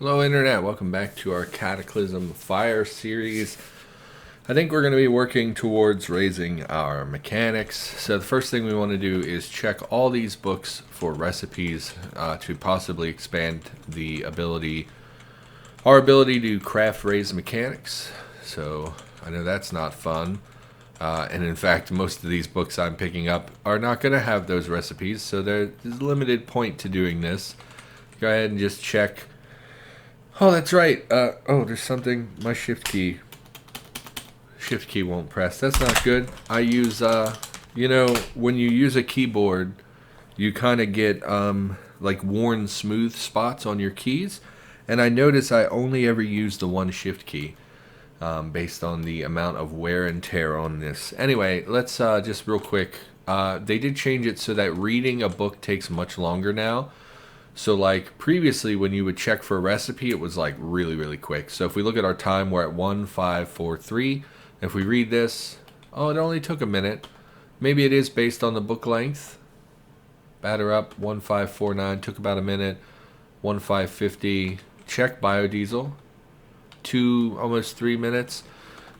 Hello Internet, welcome back to our Cataclysm Fire series. I think we're going to be working towards raising our mechanics. So the first thing we want to do is check all these books for recipes to possibly expand our ability to craft raised mechanics. So I know that's not fun. And in fact, most of these books I'm picking up are not going to have those recipes, so there's a limited point to doing this. Go ahead and just check. Oh, that's right. There's something. My shift key won't press. That's not good. I use, when you use a keyboard, you kind of get, like worn smooth spots on your keys. And I notice I only ever use the one shift key, based on the amount of wear and tear on this. Anyway, let's, just real quick. They did change it so that reading a book takes much longer now. So like previously when you would check for a recipe, it was like really, really quick. So if we look at our time, we're at 1:5:43. If we read this, it only took a minute. Maybe it is based on the book length. Batter up, 1:5:49, took about a minute. 1:5:50, check biodiesel. Almost 3 minutes.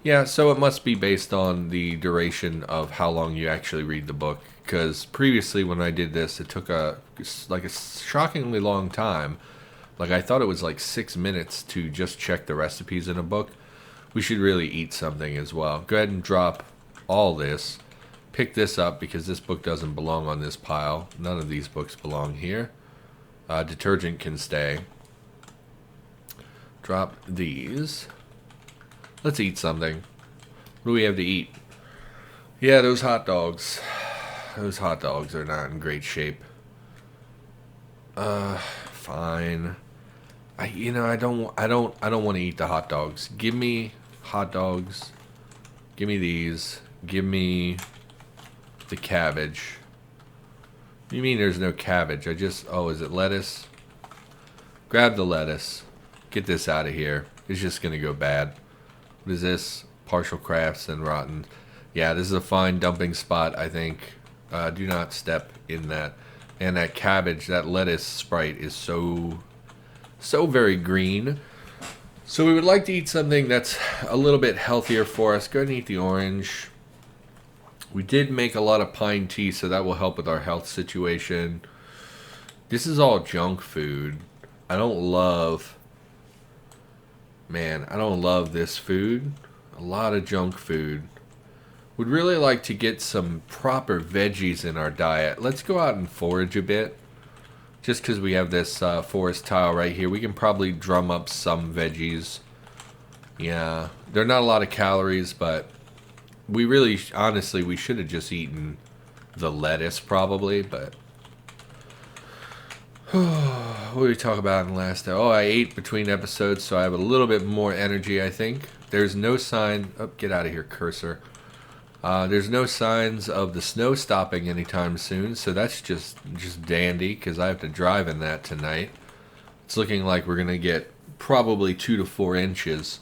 Yeah, so it must be based on the duration of how long you actually read the book. Because previously when I did this, it took a shockingly long time. Like I thought it was like 6 minutes to just check the recipes in a book. We should really eat something as well. Go ahead and drop all this. Pick this up because this book doesn't belong on this pile. None of these books belong here. Detergent can stay. Drop these. Let's eat something. What do we have to eat? Yeah, those hot dogs. Those hot dogs are not in great shape. Fine. I don't want to eat the hot dogs. Give me hot dogs. Give me these. Give me the cabbage. What do you mean there's no cabbage? is it lettuce? Grab the lettuce. Get this out of here. It's just gonna go bad. What is this? Partial crafts and rotten. Yeah, this is a fine dumping spot, I think. Do not step in that. And that cabbage, that lettuce sprite is so very green. So we would like to eat something that's a little bit healthier for us. Go ahead and eat the orange. We did make a lot of pine tea, so that will help with our health situation. This is all junk food. I don't love this food. A lot of junk food. Would really like to get some proper veggies in our diet. Let's go out and forage a bit. Just because we have this forest tile right here, we can probably drum up some veggies. Yeah, they're not a lot of calories, but we really, honestly, we should have just eaten the lettuce probably, but... What did we talk about in the last... I ate between episodes, so I have a little bit more energy, I think. There's no sign... Oh, get out of here, cursor. There's no signs of the snow stopping anytime soon, so that's just dandy, because I have to drive in that tonight. It's looking like we're going to get probably 2 to 4 inches.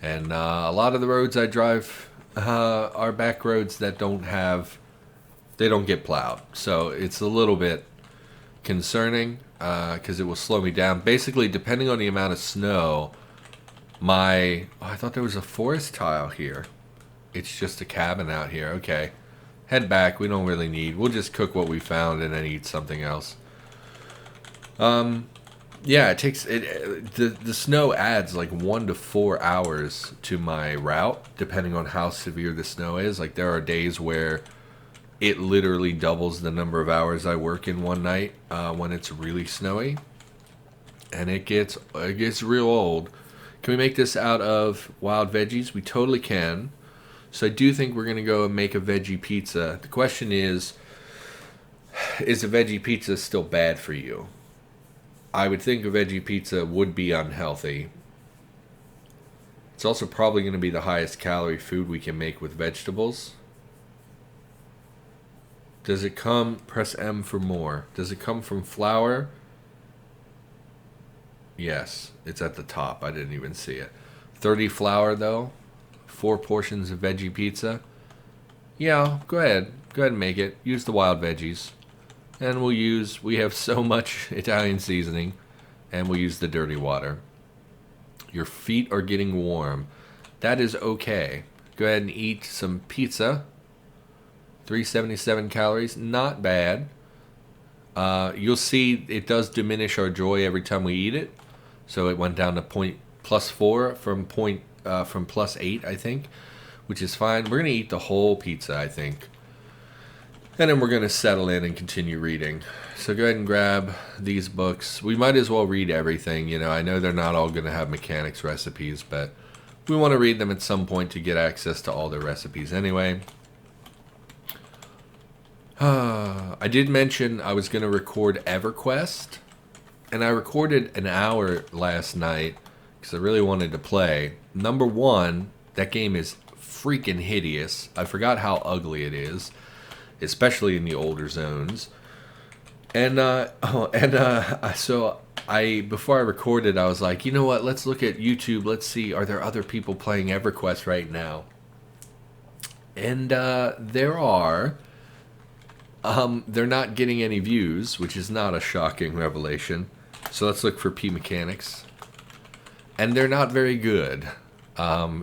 And a lot of the roads I drive are back roads that don't get plowed. So it's a little bit concerning, because it will slow me down. Basically, depending on the amount of snow, I thought there was a forest tile here. It's just a cabin out here. Okay. Head back. We don't really need. We'll just cook what we found and then eat something else. Yeah, it takes... The snow adds like 1 to 4 hours to my route, depending on how severe the snow is. Like, there are days where it literally doubles the number of hours I work in one night when it's really snowy. And it gets real old. Can we make this out of wild veggies? We totally can. So I do think we're going to go and make a veggie pizza. The question is a veggie pizza still bad for you? I would think a veggie pizza would be unhealthy. It's also probably going to be the highest calorie food we can make with vegetables. Does it come... Press M for more. Does it come from flour? Yes, it's at the top. I didn't even see it. 30 flour, though. 4 portions of veggie pizza. Yeah, go ahead and make it. Use the wild veggies. And we have so much Italian seasoning, and we'll use the dirty water. Your feet are getting warm. That is okay. Go ahead and eat some pizza. 377 calories, not bad. You'll see it does diminish our joy every time we eat it. So it went down to +4 from +8, I think, which is fine. We're gonna eat the whole pizza, I think, and then we're gonna settle in and continue reading. So go ahead and grab these books. We might as well read everything. You know, I know they're not all gonna have mechanics recipes, but we want to read them at some point to get access to all their recipes anyway. I did mention I was going to record EverQuest, and I recorded an hour last night because I really wanted to play. Number one, that game is freaking hideous. I forgot how ugly it is, especially in the older zones. And so before I recorded, I was like, you know what? Let's look at YouTube. Let's see, are there other people playing EverQuest right now? And there are. They're not getting any views, which is not a shocking revelation. So let's look for P Mechanics. And they're not very good,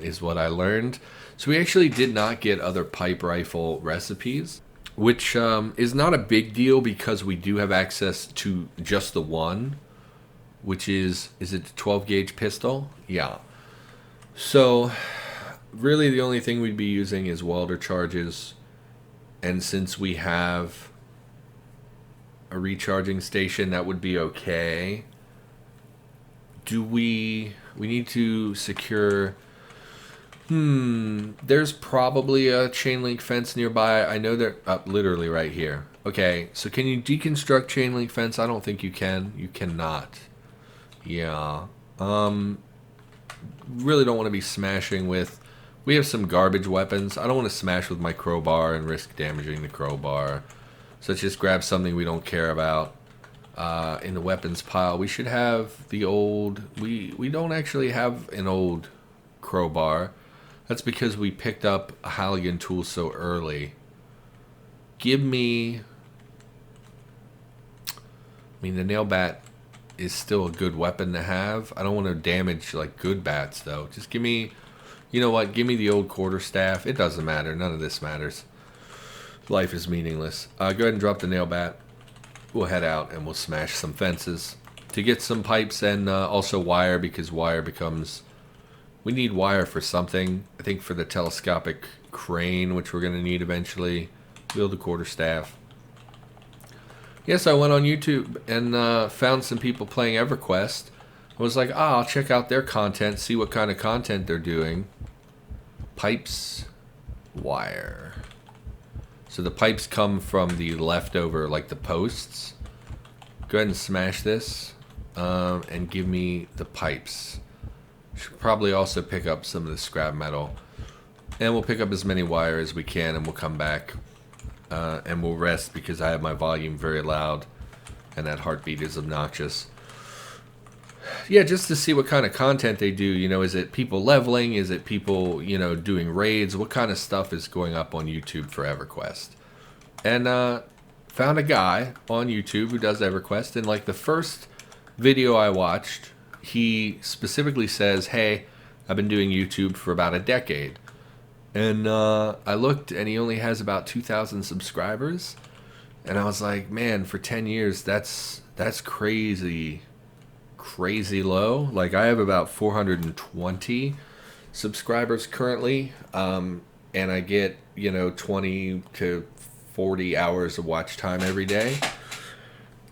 is what I learned. So we actually did not get other pipe rifle recipes, which is not a big deal because we do have access to just the one, which is it a 12 gauge pistol? Yeah. So really the only thing we'd be using is welder charges. And since we have a recharging station, that would be okay. Do we need to secure... There's probably a chain link fence nearby. I know they're literally right here. Okay, so can you deconstruct chain link fence? I don't think you can. You cannot. Yeah. Really don't want to be smashing with... We have some garbage weapons. I don't want to smash with my crowbar and risk damaging the crowbar. So let's just grab something we don't care about. In the weapons pile, we should have the old... We don't actually have an old crowbar. That's because we picked up a Halligan tool so early. Give me... I mean, the nail bat is still a good weapon to have. I don't want to damage, like, good bats, though. Just give me... You know what? Give me the old quarterstaff. It doesn't matter. None of this matters. Life is meaningless. Go ahead and drop the nail bat. We'll head out and we'll smash some fences to get some pipes and also wire, because wire becomes... We need wire for something. I think for the telescopic crane, which we're going to need eventually. Build a quarterstaff. Yes, I went on YouTube and found some people playing EverQuest. I was like, I'll check out their content, see what kind of content they're doing. Pipes, wire. So the pipes come from the leftover, like the posts. Go ahead and smash this and give me the pipes. Should probably also pick up some of the scrap metal. And we'll pick up as many wire as we can, and we'll come back. And we'll rest because I have my volume very loud and that heartbeat is obnoxious. Yeah, just to see what kind of content they do. You know, is it people leveling? Is it people, you know, doing raids? What kind of stuff is going up on YouTube for EverQuest? And found a guy on YouTube who does EverQuest, and like the first video I watched, he specifically says, hey, I've been doing YouTube for about a decade. And I looked, and he only has about 2,000 subscribers. And I was like, man, for 10 years, that's crazy low. Like, I have about 420 subscribers currently, and I get, you know, 20 to 40 hours of watch time every day.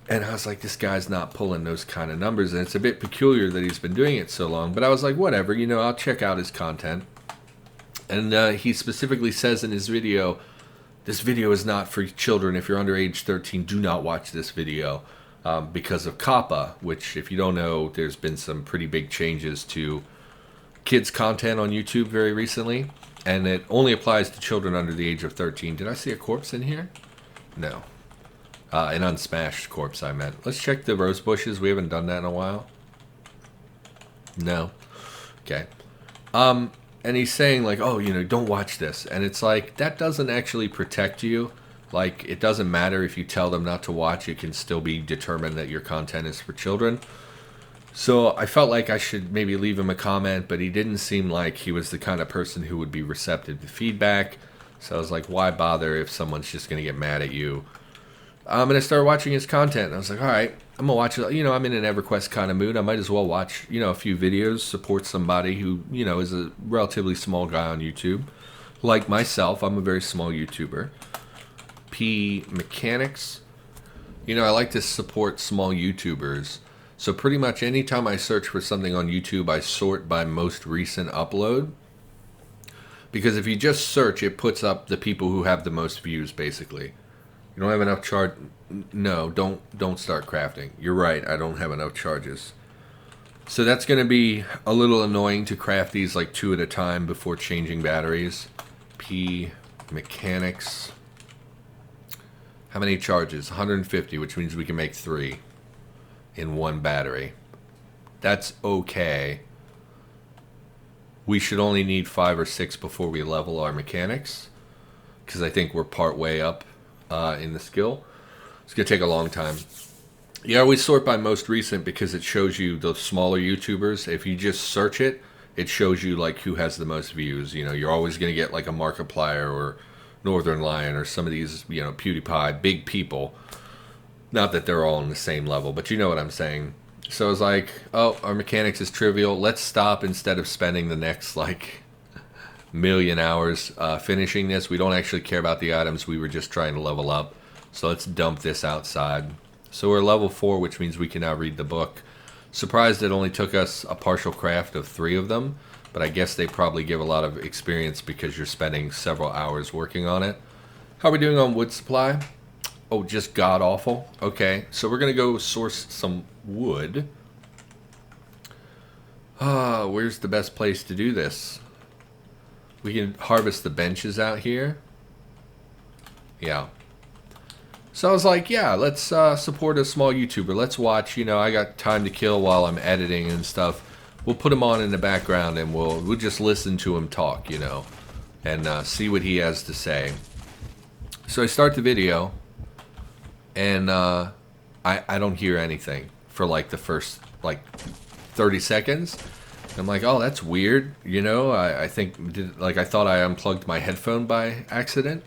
And I was like, this guy's not pulling those kind of numbers, and it's a bit peculiar that he's been doing it so long. But I was like, whatever, you know, I'll check out his content. And he specifically says in his video, this video is not for children. If you're under age 13, do not watch this video. Because of COPPA, which, if you don't know, there's been some pretty big changes to kids' content on YouTube very recently, and it only applies to children under the age of 13. Did I see a corpse in here? No. An unsmashed corpse, I meant. Let's check the rose bushes. We haven't done that in a while. No. Okay. And he's saying, like, oh, you know, don't watch this. And it's like, that doesn't actually protect you. Like, it doesn't matter if you tell them not to watch. It can still be determined that your content is for children. So I felt like I should maybe leave him a comment, but he didn't seem like he was the kind of person who would be receptive to feedback. So I was like, why bother if someone's just going to get mad at you? And I started watching his content. And I was like, all right, I'm going to watch it. You know, I'm in an EverQuest kind of mood. I might as well watch, you know, a few videos, support somebody who, you know, is a relatively small guy on YouTube. Like myself, I'm a very small YouTuber. P Mechanics. You know, I like to support small YouTubers. So pretty much anytime I search for something on YouTube, I sort by most recent upload. Because if you just search, it puts up the people who have the most views, basically. You don't have enough charge. No, don't start crafting. You're right, I don't have enough charges. So that's going to be a little annoying to craft these like 2 at a time before changing batteries. P Mechanics. How many charges? 150, which means we can make 3 in 1 battery. That's okay. We should only need 5 or 6 before we level our mechanics, because I think we're part way up in the skill. It's going to take a long time. You always sort by most recent because it shows you the smaller YouTubers. If you just search it, it shows you like who has the most views. You know, you're always going to get like a Markiplier or Northern Lion or some of these, you know, PewDiePie, big people. Not that they're all on the same level, but you know what I'm saying. So I was like, oh, our mechanics is trivial. Let's stop instead of spending the next like million hours finishing this. We don't actually care about the items. We were just trying to level up. So let's dump this outside. So we're level 4, which means we can now read the book. Surprised it only took us a partial craft of 3 of them, but I guess they probably give a lot of experience because you're spending several hours working on it. How are we doing on wood supply? Oh, just god awful. Okay, so we're gonna go source some wood. Where's the best place to do this? We can harvest the benches out here. Yeah. So I was like, yeah, let's support a small YouTuber. Let's watch, you know, I got time to kill while I'm editing and stuff. We'll put him on in the background and we'll just listen to him talk, you know, and see what he has to say. So I start the video, and I don't hear anything for like the first like 30 seconds. I'm like, oh, that's weird, you know. I think I thought I unplugged my headphone by accident.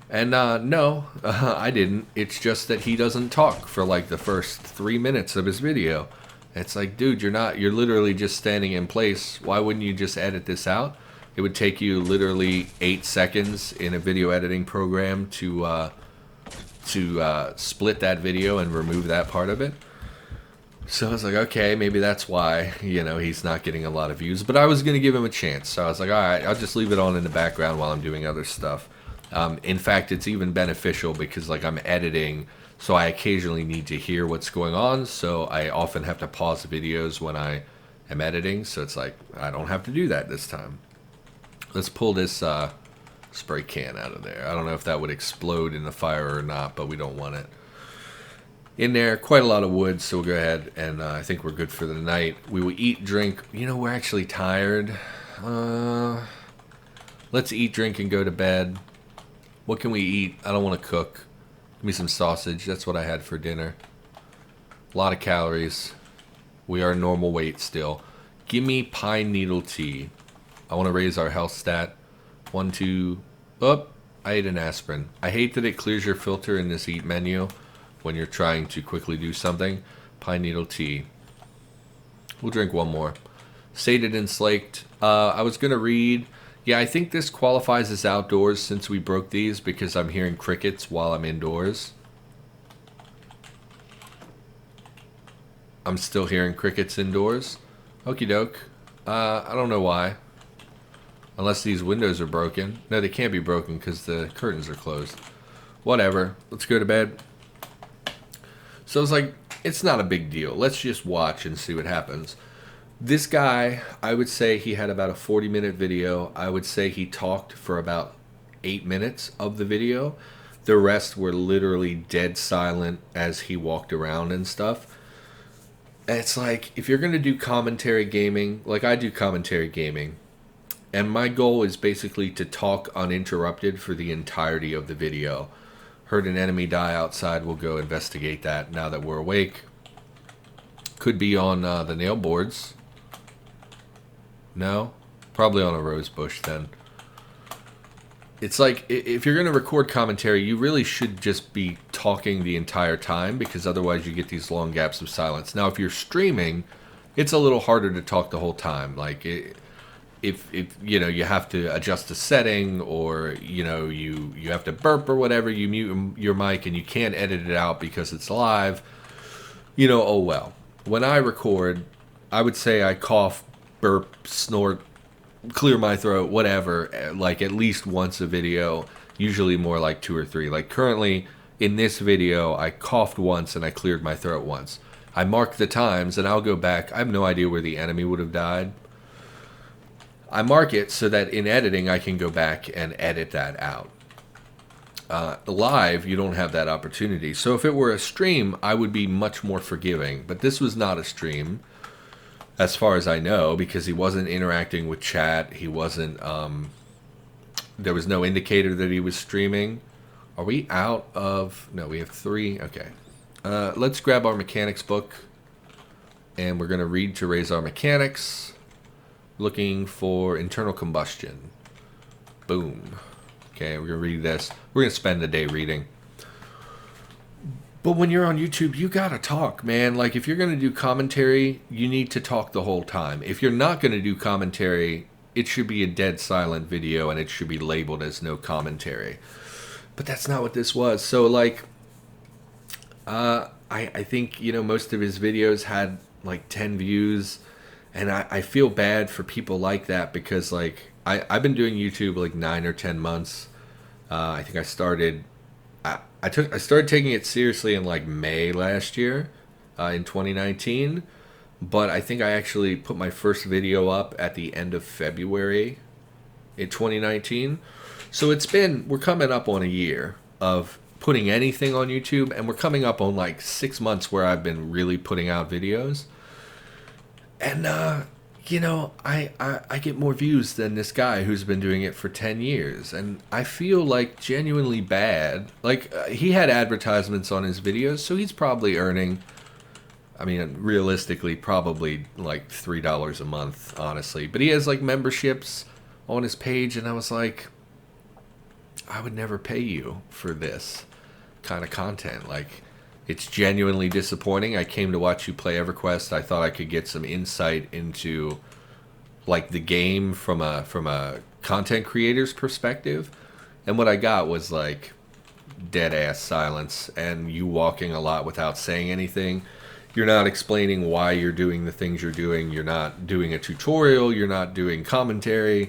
And no, I didn't. It's just that he doesn't talk for like the first 3 minutes of his video. It's like, dude, you're literally just standing in place. Why wouldn't you just edit this out? It would take you literally 8 seconds in a video editing program to split that video and remove that part of it. So I was like, okay, maybe that's why, you know, he's not getting a lot of views. But I was going to give him a chance. So I was like, all right, I'll just leave it on in the background while I'm doing other stuff. In fact, it's even beneficial because like I'm editing, so I occasionally need to hear what's going on. So I often have to pause videos when I am editing. So it's like, I don't have to do that this time. Let's pull this spray can out of there. I don't know if that would explode in the fire or not, but we don't want it in there. Quite a lot of wood, so we'll go ahead and I think we're good for the night. We will eat, drink. You know, we're actually tired. Let's eat, drink, and go to bed. What can we eat? I don't want to cook. Give me some sausage. That's what I had for dinner. A lot of calories. We are normal weight still. Give me pine needle tea. I want to raise our health stat. 1, 2. Oh, I ate an aspirin. I hate that it clears your filter in this eat menu when you're trying to quickly do something. Pine needle tea. We'll drink one more. Sated and slaked. I was going to read. Yeah, I think this qualifies as outdoors since we broke these because I'm hearing crickets while I'm indoors. I'm still hearing crickets indoors. Okie doke. I don't know why. Unless these windows are broken. No, they can't be broken because the curtains are closed. Whatever. Let's go to bed. So I was like, it's not a big deal. Let's just watch and see what happens. This guy, I would say he had about a 40-minute video. I would say he talked for about 8 minutes of the video. The rest were literally dead silent as he walked around and stuff. And it's like, if you're going to do commentary gaming, like I do commentary gaming, and my goal is basically to talk uninterrupted for the entirety of the video. Heard an enemy die outside, we'll go investigate that now that we're awake. Could be on the nail boards. No? Probably on a rose bush then. It's like, if you're going to record commentary, you really should just be talking the entire time, because otherwise you get these long gaps of silence. Now, if you're streaming, it's a little harder to talk the whole time. Like, if you know, you have to adjust a setting, or, you know, you have to burp or whatever, you mute your mic and you can't edit it out because it's live, you know, oh well. When I record, I would say I cough, burp, snort, clear my throat, whatever, like at least once a video, usually more like 2 or 3. Like currently in this video, I coughed once and I cleared my throat once. I mark the times and I'll go back. I have no idea where the enemy would have died. I mark it so that in editing I can go back and edit that out. Live, you don't have that opportunity. So if it were a stream, I would be much more forgiving. But this was not a stream, as far as I know, because he wasn't interacting with chat. He wasn't, there was no indicator that he was streaming. Are we out of, no, we have 3. Okay. Let's grab our mechanics book, and we're going to read to raise our mechanics. Looking for internal combustion. Boom. Okay, we're going to read this. We're going to spend the day reading. But when you're on YouTube, you gotta talk, man. Like, if you're gonna do commentary, you need to talk the whole time. If you're not gonna do commentary, it should be a dead silent video and it should be labeled as no commentary. But that's not what this was. So, like, I think, you know, most of his videos had like 10 views, and I feel bad for people like that, because, like, I've been doing YouTube like 9 or 10 months. I think I started... I started taking it seriously in like May last year, in 2019, but I think I actually put my first video up at the end of February in 2019. So we're coming up on a year of putting anything on YouTube, and we're coming up on like 6 months where I've been really putting out videos. And, you know, I get more views than this guy who's been doing it for 10 years. And I feel like genuinely bad. Like, he had advertisements on his videos, so he's probably earning, I mean, realistically, probably like $3 a month, honestly. But he has like memberships on his page, and I was like, I would never pay you for this kind of content. Like, it's genuinely disappointing. I came to watch you play EverQuest. I thought I could get some insight into, like, the game from a content creator's perspective, and what I got was like dead ass silence, and you walking a lot without saying anything. You're not explaining why you're doing the things you're doing. You're not doing a tutorial. You're not doing commentary.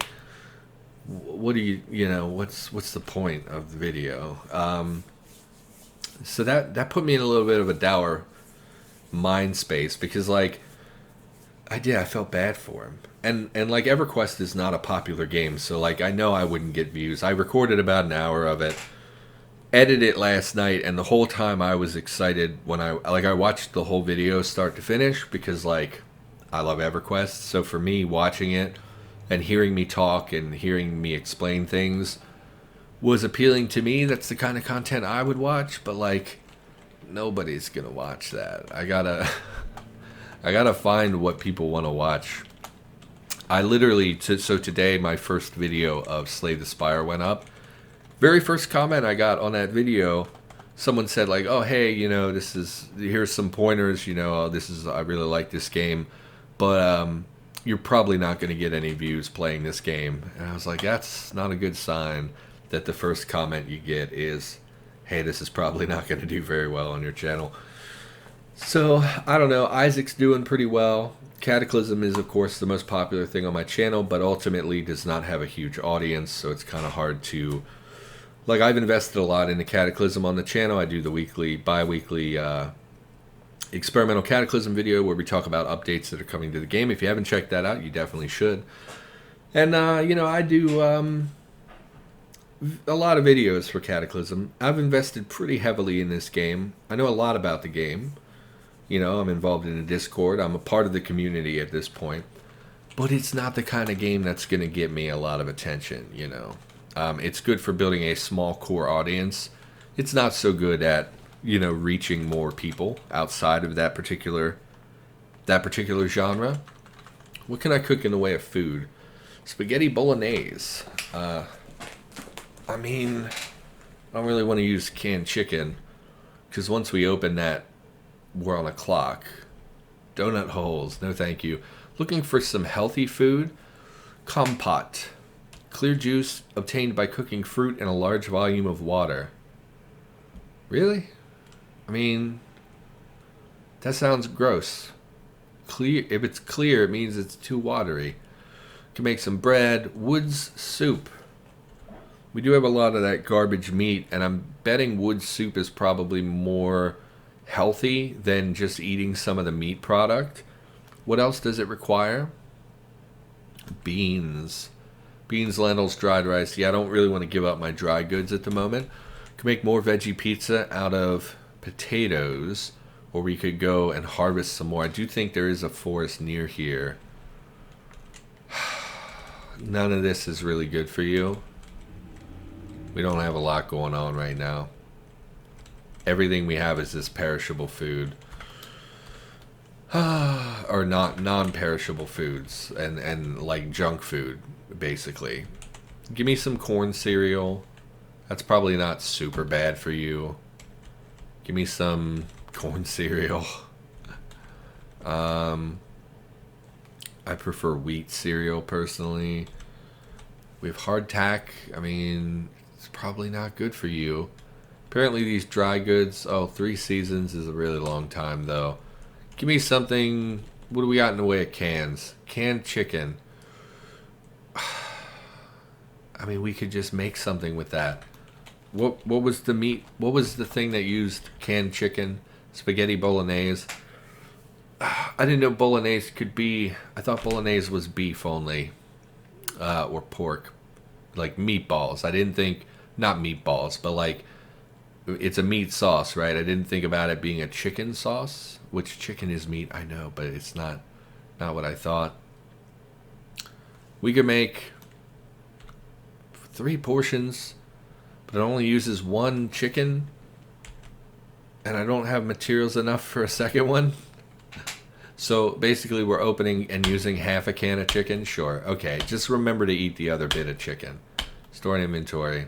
What do you know? What's the point of the video? So that put me in a little bit of a dour mind space, because, like, I felt bad for him. And like, EverQuest is not a popular game, so, like, I know I wouldn't get views. I recorded about an hour of it, edited it last night, and the whole time I was excited when I watched the whole video start to finish, because, like, I love EverQuest. So for me, watching it and hearing me talk and hearing me explain things was appealing to me. That's the kind of content I would watch, but, like, nobody's gonna watch that. I gotta find what people want to watch. I literally, so today my first video of Slay the Spire went up. Very first comment I got on that video, someone said, like, oh, hey, you know, here's some pointers, you know, I really like this game, but you're probably not going to get any views playing this game. And I was like, that's not a good sign that the first comment you get is, hey, this is probably not going to do very well on your channel. So, I don't know. Isaac's doing pretty well. Cataclysm is, of course, the most popular thing on my channel, but ultimately does not have a huge audience, so it's kind of hard to... Like, I've invested a lot into Cataclysm on the channel. I do the bi-weekly experimental Cataclysm video where we talk about updates that are coming to the game. If you haven't checked that out, you definitely should. And, you know, I do... a lot of videos for Cataclysm. I've invested pretty heavily in this game. I know a lot about the game. You know, I'm involved in a Discord. I'm a part of the community at this point. But it's not the kind of game that's going to get me a lot of attention, you know. It's good for building a small core audience. It's not so good at, you know, reaching more people outside of that particular that particular genre. What can I cook in the way of food? Spaghetti bolognese. I mean, I don't really want to use canned chicken, because once we open that, we're on a clock. Donut holes, no thank you. Looking for some healthy food? Compote. Clear juice obtained by cooking fruit in a large volume of water. Really? I mean, that sounds gross. Clear. If it's clear, it means it's too watery. Can make some bread. Woods soup. We do have a lot of that garbage meat, and I'm betting wood soup is probably more healthy than just eating some of the meat product. What else does it require? Beans. Beans, lentils, dried rice. Yeah, I don't really want to give up my dry goods at the moment. Can make more veggie pizza out of potatoes, or we could go and harvest some more. I do think there is a forest near here. None of this is really good for you. We don't have a lot going on right now. Everything we have is this perishable food. Or not non-perishable foods and like junk food, basically. Give me some corn cereal. That's probably not super bad for you. Give me some corn cereal. I prefer wheat cereal personally. We have hardtack. I mean, it's probably not good for you. Apparently these dry goods, 3 seasons is a really long time though. Give me something. What do we got in the way of cans? Canned chicken. I mean, we could just make something with that. What was the meat? What was the thing that used canned chicken? Spaghetti bolognese. I didn't know bolognese could be. I thought bolognese was beef only, or pork, like meatballs. I didn't think, not meatballs, but like it's a meat sauce, right? I didn't think about it being a chicken sauce, which chicken is meat, I know, but it's not what I thought. We could make 3 portions, but it only uses 1 chicken, and I don't have materials enough for a second one. So basically we're opening and using half a can of chicken. Sure, okay, just remember to eat the other bit of chicken. Store in inventory.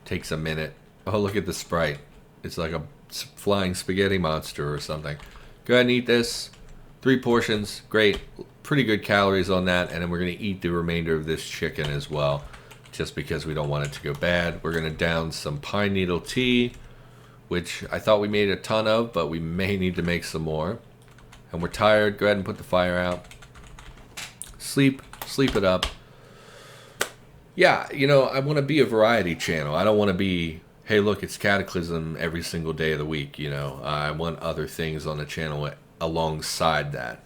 Takes a minute. Oh, look at the Sprite. It's like a flying spaghetti monster or something. Go ahead and eat this. 3 portions, great. Pretty good calories on that, and then we're going to eat the remainder of this chicken as well, just because we don't want it to go bad. We're going to down some pine needle tea, which I thought we made a ton of, but we may need to make some more. And we're tired. Go ahead and put the fire out. Sleep it up. Yeah, you know, I want to be a variety channel. I don't want to be, hey, look, it's Cataclysm every single day of the week, you know. I want other things on the channel alongside that.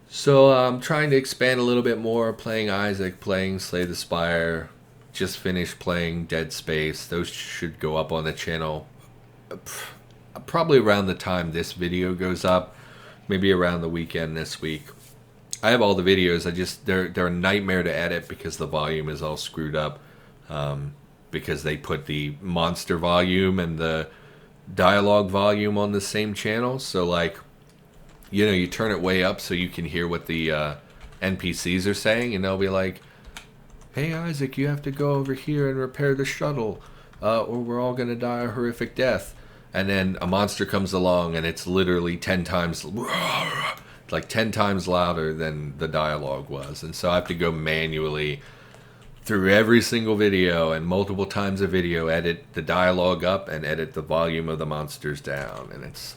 So I'm trying to expand a little bit more, playing Isaac, playing Slay the Spire. Just finished playing Dead Space. Those should go up on the channel probably around the time this video goes up, maybe around the weekend this week. I have all the videos. They're a nightmare to edit because the volume is all screwed up, because they put the monster volume and the dialogue volume on the same channel. So like, you know, you turn it way up so you can hear what the NPCs are saying, and they'll be like, hey Isaac, you have to go over here and repair the shuttle, or we're all gonna die a horrific death. And then a monster comes along and it's literally 10 times, like 10 times louder than the dialogue was. And so I have to go manually through every single video and multiple times a video, edit the dialogue up and edit the volume of the monsters down. And it's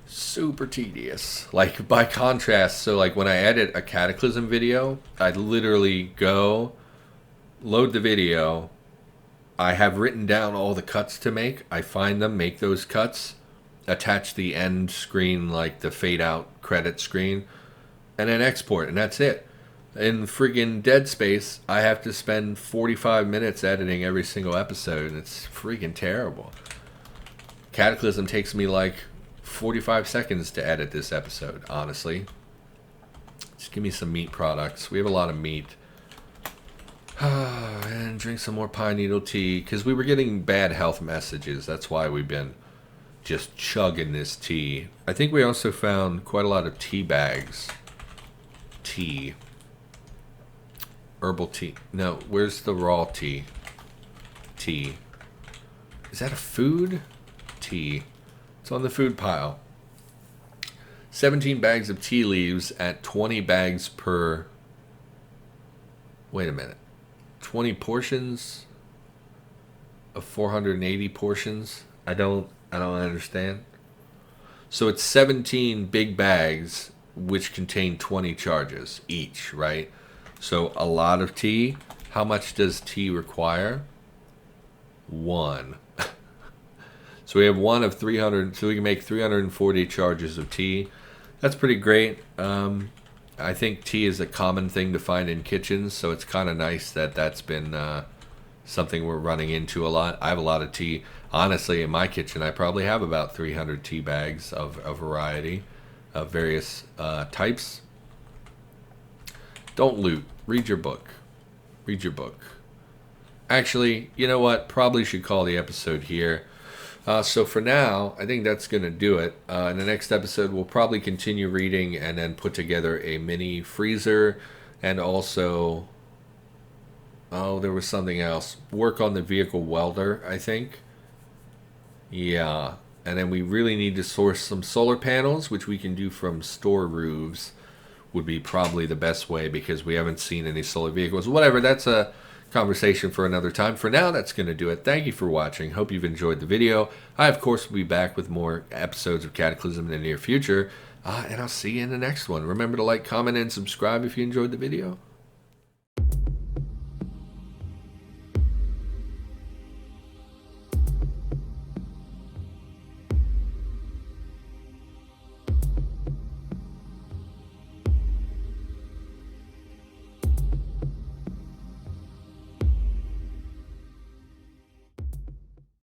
super tedious. Like, by contrast, so like when I edit a Cataclysm video, I literally go, load the video, I have written down all the cuts to make. I find them, make those cuts, attach the end screen, like the fade out credit screen, and then export, and that's it. In friggin' Dead Space, I have to spend 45 minutes editing every single episode, and it's freaking terrible. Cataclysm takes me like 45 seconds to edit this episode, honestly. Just give me some meat products. We have a lot of meat. And drink some more pine needle tea, because we were getting bad health messages. That's why we've been just chugging this tea. I think we also found quite a lot of tea bags. Tea. Herbal tea. No, where's the raw tea? Tea. Is that a food? Tea. It's on the food pile. 17 bags of tea leaves at 20 bags per... Wait a minute. 20 portions of 480 portions? I don't understand. So it's 17 big bags which contain 20 charges each, right? So a lot of tea. How much does tea require? 1. So we have 1 of 300, so we can make 340 charges of tea. That's pretty great. I think tea is a common thing to find in kitchens, so it's kind of nice that that's been something we're running into a lot. I have a lot of tea. Honestly, in my kitchen, I probably have about 300 tea bags of a variety of various types. Don't loot. Read your book. Read your book. Actually, you know what? Probably should call the episode here. So for now, I think that's going to do it. In the next episode, we'll probably continue reading and then put together a mini freezer. And also, oh, there was something else. Work on the vehicle welder, I think. Yeah. And then we really need to source some solar panels, which we can do from store roofs. Would be probably the best way because we haven't seen any solar vehicles. Whatever, that's a conversation for another time. For now, that's going to do it. Thank you for watching. Hope you've enjoyed the video. I, of course, will be back with more episodes of Cataclysm in the near future. And I'll see you in the next one. Remember to like, comment, and subscribe if you enjoyed the video.